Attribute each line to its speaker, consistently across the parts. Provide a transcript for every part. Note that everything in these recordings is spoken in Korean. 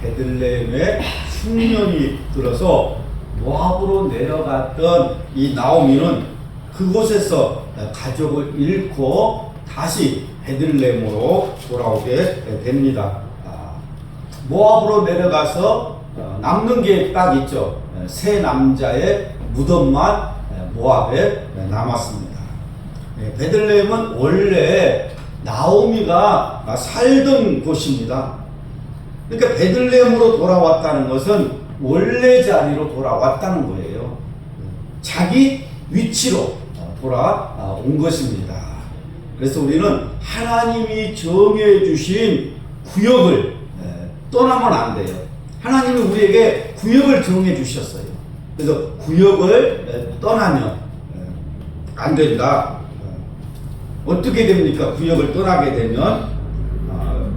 Speaker 1: 베들레헴에 흉년이 들어서 모압으로 내려갔던 이 나오미는 그곳에서 가족을 잃고 다시 베들레헴으로 돌아오게 됩니다. 모압으로 내려가서 남는 게 딱 있죠. 세 남자의 무덤만 모압에 남았습니다. 베들레헴은 원래 나오미가 살던 곳입니다. 그러니까 베들레헴으로 돌아왔다는 것은 원래 자리로 돌아왔다는 거예요. 자기 위치로 돌아온 것입니다. 그래서 우리는 하나님이 정해 주신 구역을 떠나면 안 돼요. 하나님이 우리에게 구역을 정해 주셨어요. 그래서 구역을 떠나면 안 된다. 어떻게 됩니까? 구역을 떠나게 되면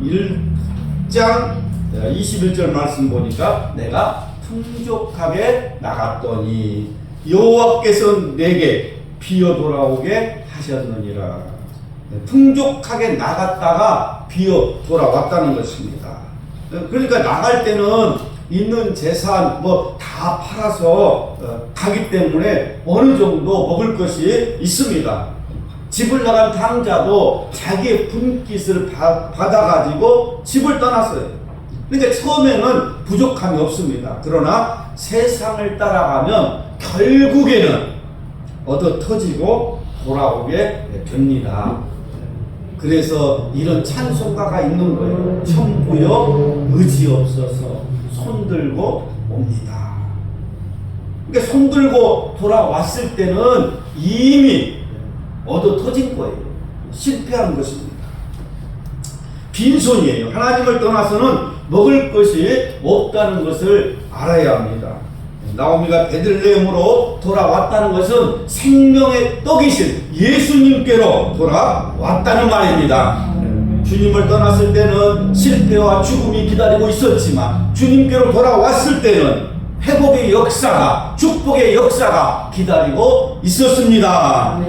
Speaker 1: 1장 21절 말씀 보니까 내가 풍족하게 나갔더니 여호와께서 내게 비어 돌아오게 하셨느니라. 풍족하게 나갔다가 비어 돌아왔다는 것입니다. 그러니까 나갈 때는 있는 재산 뭐 다 팔아서 가기 때문에 어느 정도 먹을 것이 있습니다. 집을 나간 탕자도 자기의 분깃을 받아가지고 집을 떠났어요. 그러니까 처음에는 부족함이 없습니다. 그러나 세상을 따라가면 결국에는 얻어 터지고 돌아오게 됩니다. 그래서 이런 찬송가가 있는 거예요. 천부여 의지 없어서 손들고 옵니다. 그러니까 손들고 돌아왔을 때는 이미 얻어 터진 거예요. 실패한 것입니다. 빈손이에요. 하나님을 떠나서는 먹을 것이 없다는 것을 알아야 합니다. 나오미가 베들레헴으로 돌아왔다는 것은 생명의 떡이신 예수님께로 돌아왔다는 말입니다. 주님을 떠났을 때는 실패와 죽음이 기다리고 있었지만 주님께로 돌아왔을 때는 회복의 역사가, 축복의 역사가 기다리고 있었습니다.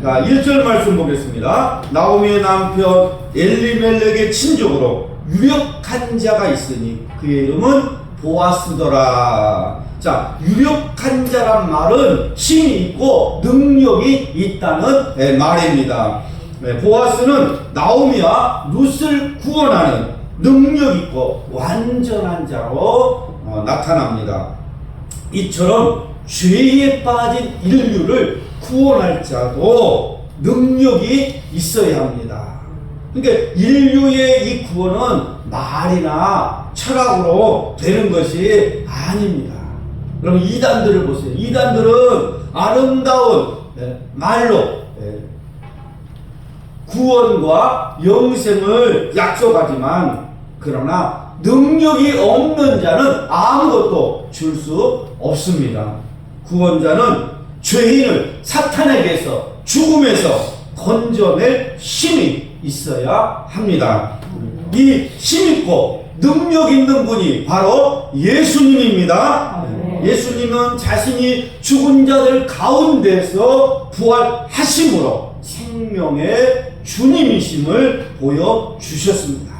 Speaker 1: 자, 1절 말씀 보겠습니다. 나오미의 남편 엘리멜렉의 친족으로 유력한 자가 있으니 그의 이름은 보아스더라. 자, 유력한 자란 말은 힘이 있고 능력이 있다는 말입니다. 보아스는 나오미와 룻을 구원하는 능력 있고 완전한 자로 나타납니다. 이처럼 죄에 빠진 인류를 구원할 자도 능력이 있어야 합니다. 그러니까 인류의 이 구원은 말이나 철학으로 되는 것이 아닙니다. 그럼 이단들을 보세요. 이단들은 아름다운 말로 구원과 영생을 약속하지만 그러나 능력이 없는 자는 아무것도 줄 수 없습니다. 구원자는 죄인을 사탄에게서 죽음에서 건져낼 힘이 있어야 합니다. 이 힘있고 능력 있는 분이 바로 예수님입니다. 예수님은 자신이 죽은 자들 가운데서 부활하심으로 생명의 주님이심을 보여주셨습니다.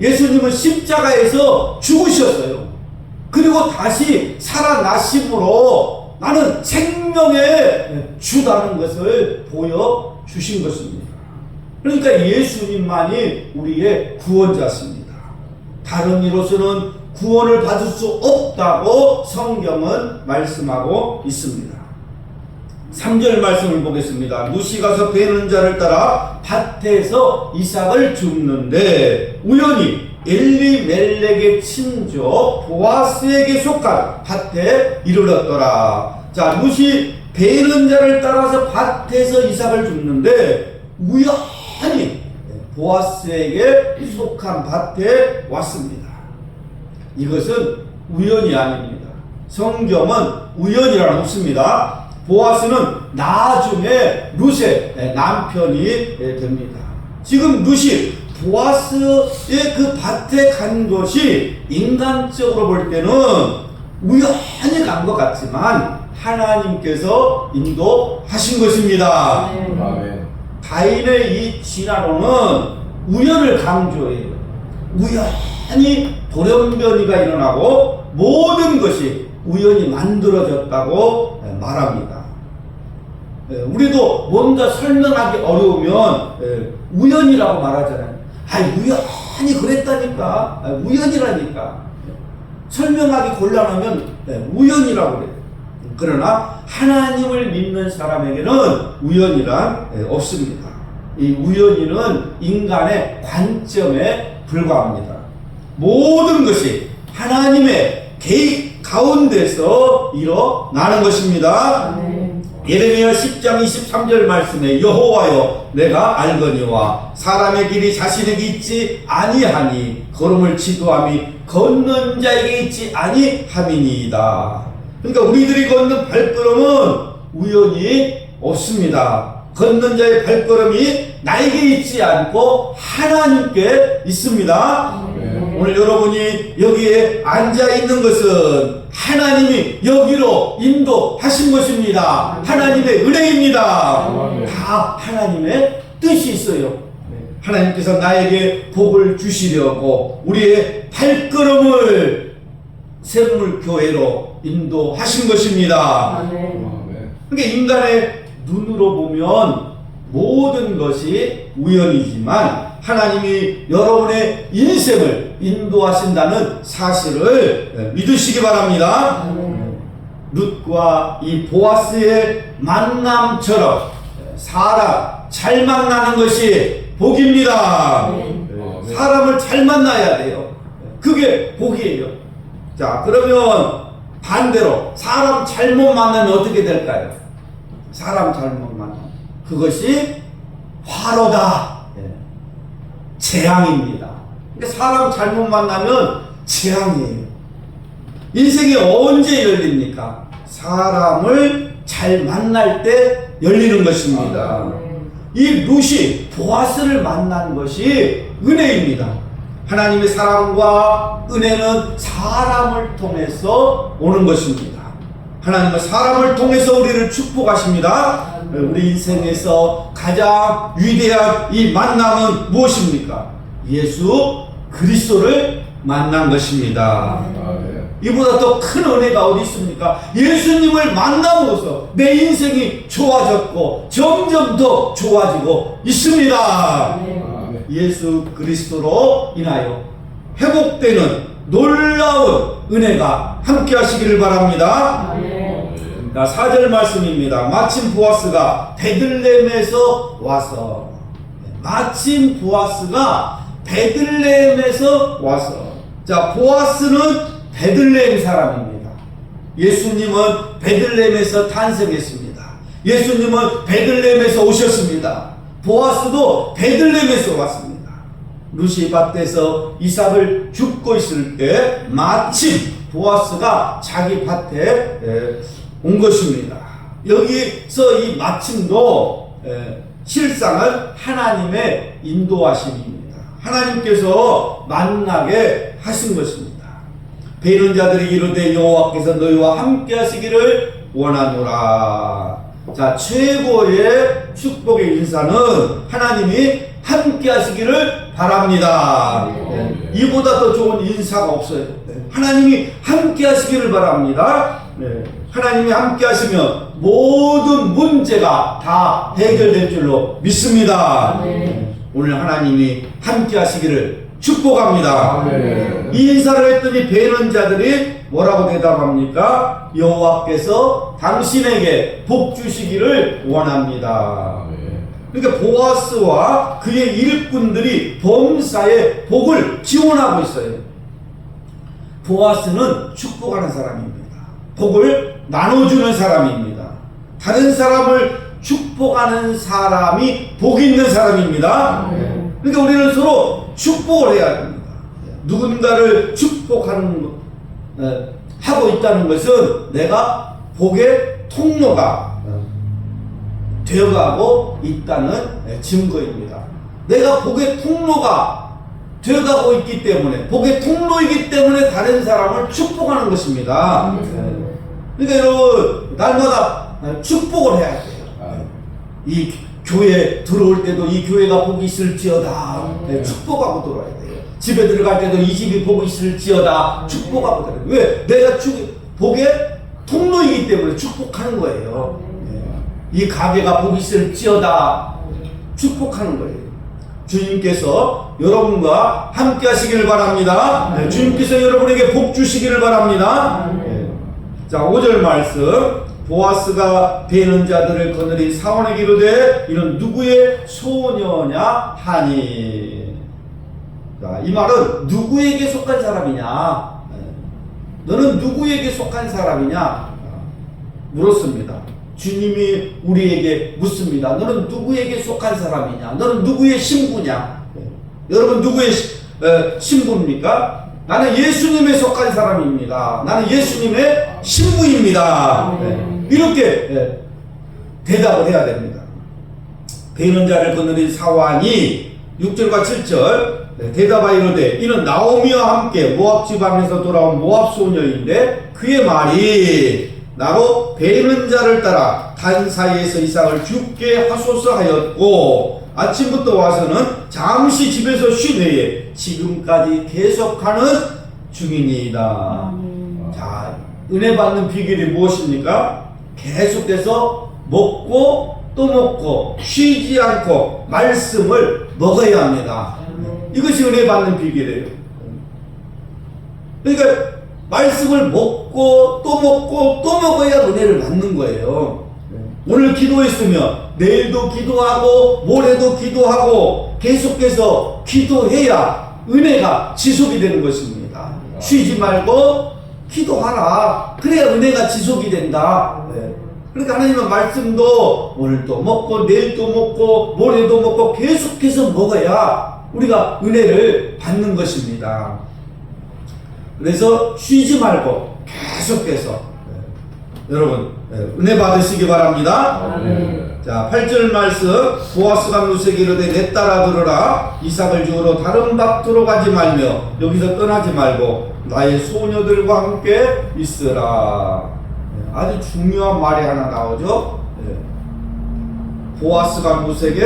Speaker 1: 예수님은 십자가에서 죽으셨어요. 그리고 다시 살아나심으로 나는 생명의 주다는 것을 보여주신 것입니다. 그러니까 예수님만이 우리의 구원자십니다. 다른 이로서는 구원을 받을 수 없다고 성경은 말씀하고 있습니다. 3절 말씀을 보겠습니다. 룻이 가서 베는 자를 따라 밭에서 이삭을 줍는데 우연히 엘리멜렉의 친족 보아스에게 속한 밭에 이르렀더라. 자, 룻이 베는 자를 따라서 밭에서 이삭을 줍는데 우연히 보아스에게 속한 밭에 왔습니다. 이것은 우연이 아닙니다. 성경은 우연이란 없습니다. 보아스는 나중에 룻의 남편이 됩니다. 지금 룻이 보아스의 그 밭에 간 것이 인간적으로 볼 때는 우연히 간 것 같지만 하나님께서 인도하신 것입니다. 아멘. 가인의 이 진화론은 우연을 강조해요. 우연히 우연히 돌연변이가 일어나고 모든 것이 우연히 만들어졌다고 말합니다. 우리도 뭔가 설명하기 어려우면 우연이라고 말하잖아요. 우연히 그랬다니까. 우연이라니까. 설명하기 곤란하면 우연이라고 그래요. 그러나 하나님을 믿는 사람에게는 우연이란 없습니다. 이 우연이는 인간의 관점에 불과합니다. 모든 것이 하나님의 계획 가운데서 일어나는 것입니다. 예레미야 10장 23절 말씀에 여호와여 내가 알거니와 사람의 길이 자신에게 있지 아니하니 걸음을 지도함이 걷는 자에게 있지 아니함이니이다. 그러니까 우리들이 걷는 발걸음은 우연히 없습니다. 걷는 자의 발걸음이 나에게 있지 않고 하나님께 있습니다. 오늘 여러분이 여기에 앉아 있는 것은 하나님이 여기로 인도하신 것입니다. 하나님의 은혜입니다. 다 하나님의 뜻이 있어요. 하나님께서 나에게 복을 주시려고 우리의 발걸음을 샘물교회로 인도하신 것입니다. 그러니까 인간의 눈으로 보면 모든 것이 우연이지만 하나님이 여러분의 인생을 인도하신다는 사실을 믿으시기 바랍니다. 룻과 이 보아스의 만남처럼 사람 잘 만나는 것이 복입니다. 사람을 잘 만나야 돼요. 그게 복이에요. 자, 그러면 반대로 사람 잘못 만나면 어떻게 될까요? 사람 잘못 만나면 그것이 화로다. 재앙입니다. 그러니까 사람 잘못 만나면 재앙이에요. 인생이 언제 열립니까? 사람을 잘 만날 때 열리는 것입니다. 이 룻이 보아스를 만난 것이 은혜입니다. 하나님의 사랑과 은혜는 사람을 통해서 오는 것입니다. 하나님은 사람을 통해서 우리를 축복하십니다. 우리 인생에서 가장 위대한 이 만남은 무엇입니까? 예수 그리스도를 만난 것입니다. 이보다 더 큰 은혜가 어디 있습니까? 예수님을 만남으로써 내 인생이 좋아졌고 점점 더 좋아지고 있습니다. 예수 그리스도로 인하여 회복되는 놀라운 은혜가 함께 하시기를 바랍니다. 4절 말씀입니다. 마침 보아스가 베들레헴에서 와서 자, 보아스는 베들레헴 사람입니다. 예수님은 베들레헴에서 탄생했습니다. 예수님은 베들레헴에서 오셨습니다. 보아스도 베들레헴에서 왔습니다. 룻이 밭에서 이삭을 줍고 있을 때 마침 보아스가 자기 밭에 온 것입니다. 여기서 이 마침도 실상은 하나님의 인도하심입니다. 하나님께서 만나게 하신 것입니다. 베이는 자들이 이르되 여호와께서 너희와 함께 하시기를 원하노라. 자, 최고의 축복의 인사는 하나님이 함께 하시기를 바랍니다. 이보다 더 좋은 인사가 없어요. 하나님이 함께 하시기를 바랍니다. 하나님이 함께 하시면 모든 문제가 다 해결될 줄로 믿습니다. 오늘 하나님이 함께 하시기를 축복합니다. 이 인사를 했더니 베는 자들이 뭐라고 대답합니까? 여호와께서 당신에게 복 주시기를 원합니다. 그러니까 보아스와 그의 일꾼들이 범사에 복을 기원하고 있어요. 보아스는 축복하는 사람입니다. 복을 나눠주는 사람입니다. 다른 사람을 축복하는 사람이 복 있는 사람입니다. 그러니까 우리는 서로 축복을 해야 됩니다. 누군가를 축복하는 하고 있다는 것은 내가 복의 통로가 되어가고 있다는 증거입니다. 내가 복의 통로가 되어가고 있기 때문에, 복의 통로이기 때문에 다른 사람을 축복하는 것입니다. 그러니까 여러분, 날마다 축복을 해야 돼요. 이 교회 들어올 때도 이 교회가 복이 있을지어다 축복하고 들어와야 돼요. 집에 들어갈 때도 이 집이 복이 있을지어다 축복하거든요. 왜? 내가 복의 통로이기 때문에 축복하는 거예요. 이 가게가 복이 있을지어다 축복하는 거예요. 주님께서 여러분과 함께 하시기를 바랍니다. 주님께서 여러분에게 복 주시기를 바랍니다. 자, 5절 말씀. 보아스가 베는 자들을 거느린 사원에게 이르되 이는 누구의 소녀냐 하니. 자, 이 말은 누구에게 속한 사람이냐, 너는 누구에게 속한 사람이냐 물었습니다. 주님이 우리에게 묻습니다. 너는 누구에게 속한 사람이냐, 너는 누구의 신부냐. 여러분 누구의 신부입니까? 나는 예수님에 속한 사람입니다. 나는 예수님의 신부입니다. 이렇게 대답을 해야 됩니다. 베는 자를 거느린 사환이 6절과 7절 대답하여 이르되 이는 나오미와 함께 모압 지방에서 돌아온 모압 소녀인데 그의 말이 나로 베는 자를 따라 단 사이에서 이삭을 죽게 하소서 하였고 아침부터 와서는 잠시 집에서 쉰 후에 지금까지 계속하는 중이니이다. 자, 은혜 받는 비결이 무엇입니까? 계속해서 먹고 또 먹고 쉬지 않고 말씀을 먹어야 합니다. 이것이 은혜 받는 비결이에요. 그러니까 말씀을 먹고 또 먹고 또 먹어야 은혜를 받는 거예요. 오늘 기도했으면 내일도 기도하고 모레도 기도하고 계속해서 기도해야 은혜가 지속이 되는 것입니다. 쉬지 말고 기도하라. 그래야 은혜가 지속이 된다. 그러니까 하나님의 말씀도 오늘도 먹고 내일도 먹고 모레도 먹고 계속해서 먹어야 우리가 은혜를 받는 것입니다. 그래서 쉬지 말고 계속해서 여러분 은혜 받으시기 바랍니다. 자, 8절 말씀. 보아스가 루세게 이르되 내 딸아 들으라. 이삭을 주우러 다른 밭으로 가지 말며 여기서 떠나지 말고 나의 소녀들과 함께 있으라. 아주 중요한 말이 하나 나오죠. 보아스가 루세게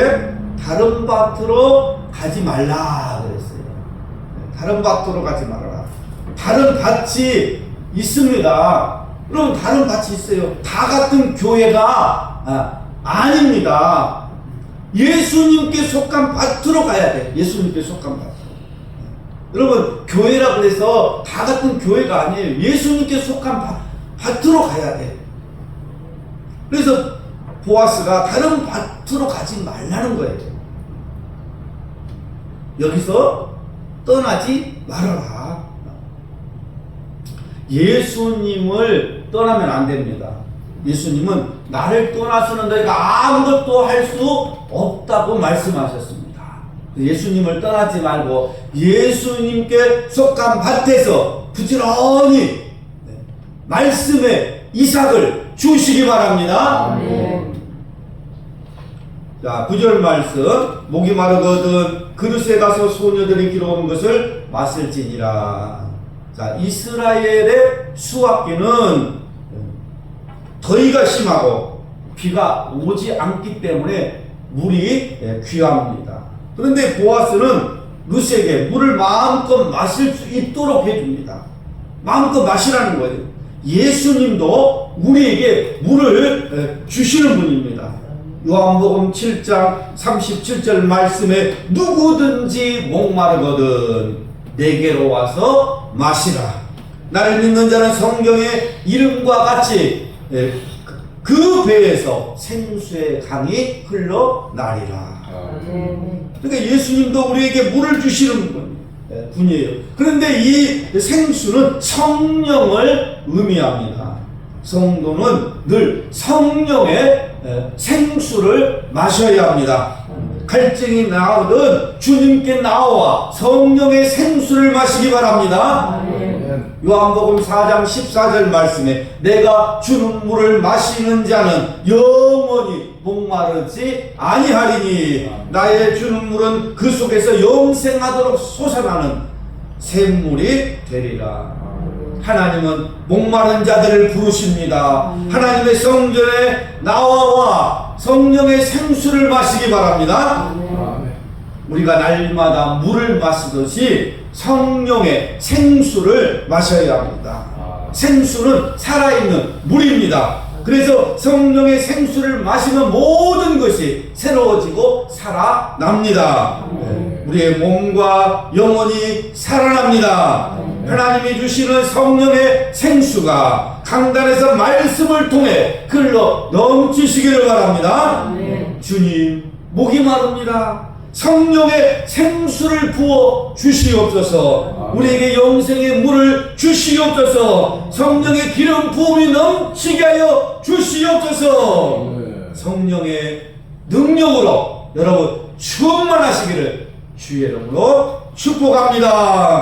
Speaker 1: 다른 밭으로 가지 말라 그랬어요. 다른 밭으로 가지 말아라. 다른 밭이 있습니다. 여러분 다른 밭이 있어요. 다 같은 교회가 아닙니다. 예수님께 속한 밭으로 가야 돼. 예수님께 속한 밭. 여러분 교회라 그래서 다 같은 교회가 아니에요. 예수님께 속한 밭으로 가야 돼. 그래서 보아스가 다른 밭으로 가지 말라는 거예요. 여기서 떠나지 말아라. 예수님을 떠나면 안 됩니다. 예수님은 나를 떠나서는 너희가 아무것도 할 수 없다고 말씀하셨습니다. 예수님을 떠나지 말고 예수님께 속한 밭에서 부지런히 말씀의 이삭을 주시기 바랍니다. 자, 9절 말씀. 목이 마르거든 그릇에 가서 소녀들이 길어온 것을 마실지니라. 자, 이스라엘의 수확기는 더위가 심하고 비가 오지 않기 때문에 물이 귀합니다. 그런데 보아스는 루스에게 물을 마음껏 마실 수 있도록 해줍니다. 마음껏 마시라는 거예요. 예수님도 우리에게 물을 주시는 분입니다. 요한복음 7장 37절 말씀에 누구든지 목마르거든 내게로 와서 마시라. 나를 믿는 자는 성경의 이름과 같이 그 배에서 생수의 강이 흘러나리라. 그러니까 예수님도 우리에게 물을 주시는 분이에요. 그런데 이 생수는 성령을 의미합니다. 성도는 늘 성령의 생수를 마셔야 합니다. 갈증이 나오든 주님께 나와 성령의 생수를 마시기 바랍니다. 요한복음 4장 14절 말씀에 내가 주는 물을 마시는 자는 영원히 목마르지 아니하리니 나의 주는 물은 그 속에서 영생하도록 솟아나는 샘물이 되리라. 하나님은 목마른 자들을 부르십니다. 하나님의 성전에 나와 성령의 생수를 마시기 바랍니다. 우리가 날마다 물을 마시듯이 성령의 생수를 마셔야 합니다. 생수는 살아있는 물입니다. 그래서 성령의 생수를 마시면 모든 것이 새로워지고 살아납니다. 우리의 몸과 영혼이 살아납니다. 하나님이 주시는 성령의 생수가 강단에서 말씀을 통해 흘러 넘치시기를 바랍니다. 주님, 목이 마릅니다. 성령의 생수를 부어 주시옵소서. 우리에게 영생의 물을 주시옵소서. 성령의 기름 부음이 넘치게 하여 주시옵소서. 성령의 능력으로 여러분 충만하시기를 주의 이름으로 축복합니다.